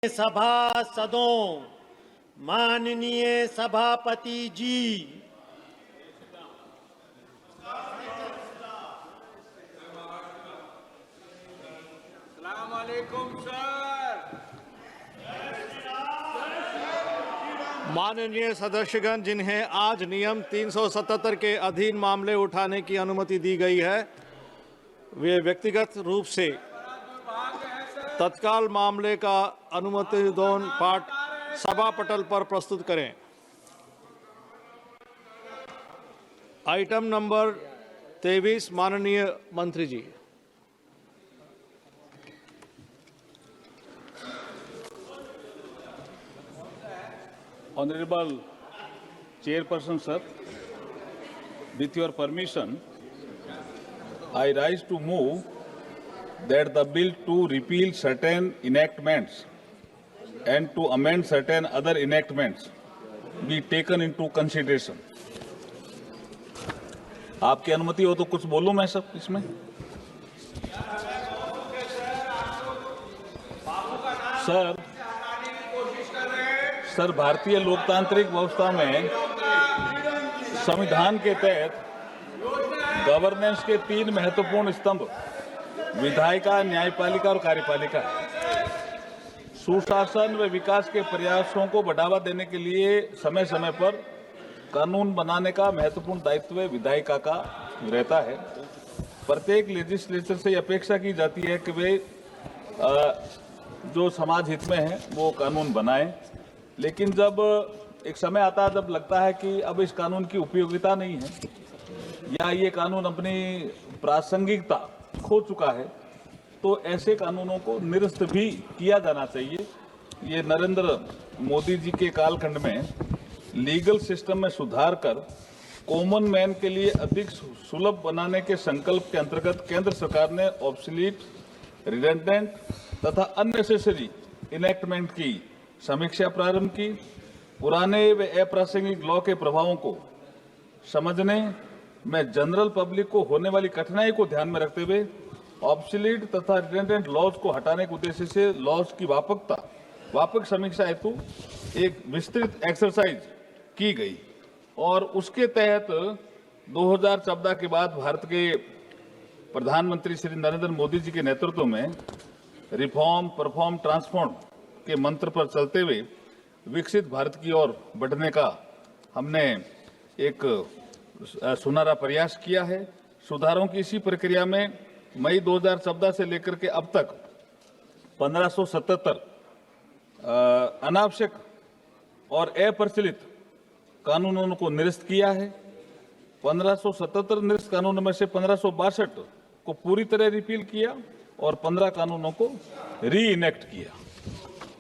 सभासदों, माननीय सभापति जी, अस्सलाम वालेकुम सर। माननीय सदस्यगण, जिन्हें आज नियम 377 के अधीन मामले उठाने की अनुमति दी गई है, वे व्यक्तिगत रूप से तत्काल मामले का अनुमोदन पाठ सभा पटल पर प्रस्तुत करें। आइटम नंबर 23, माननीय मंत्री जी। Honorable Chairperson sir, with your permission, I rise to move that the bill to repeal certain enactments and to amend certain other enactments be taken into consideration. आपकी अनुमति हो तो कुछ बोलूं मैं सब इसमें। सर, भारतीय लोकतांत्रिक व्यवस्था में संविधान के तहत गवर्नेंस के 3 महत्वपूर्ण स्तंभ विधायिका, न्यायपालिका और कार्यपालिका है। सुशासन व विकास के प्रयासों को बढ़ावा देने के लिए समय समय पर कानून बनाने का महत्वपूर्ण दायित्व विधायिका का रहता है। प्रत्येक लेजिस्लेचर से अपेक्षा की जाती है कि वे जो समाज हित में है वो कानून बनाए, लेकिन जब एक समय आता है जब लगता है कि अब इस कानून की उपयोगिता नहीं है या ये कानून अपनी प्रासंगिकता खो चुका है, तो ऐसे कानूनों को निरस्त भी किया जाना चाहिए। ये नरेंद्र मोदी जी के कालखंड में लीगल सिस्टम में सुधार कर कॉमन मैन के लिए अधिक सुलभ बनाने के संकल्प के अंतर्गत केंद्र सरकार ने ऑब्सोलीट, रिडंडेंट तथा अननेसेसरी इनेक्टमेंट की समीक्षा प्रारंभ की। पुराने व अप्रासंगिक लॉ के प्रभावों को समझने में जनरल पब्लिक को होने वाली कठिनाई को ध्यान में रखते हुए ऑब्सोलीट तथा रिडंडेंट लॉज को हटाने के उद्देश्य से लॉज की व्यापक समीक्षा हेतु एक विस्तृत एक्सरसाइज की गई और उसके तहत 2014 के बाद भारत के प्रधानमंत्री श्री नरेंद्र मोदी जी के नेतृत्व में रिफॉर्म, परफॉर्म, ट्रांसफॉर्म के मंत्र पर चलते हुए विकसित भारत की ओर बढ़ने का हमने एक सुनहरा प्रयास किया है। सुधारों की इसी प्रक्रिया में मई 2014 से लेकर के अब तक 1577 अनावश्यक और अप्रचलित कानूनों को निरस्त किया है। 1577 निरस्त कानूनों में से 1562 को पूरी तरह रिपील किया और 15 कानूनों को री इनेक्ट किया।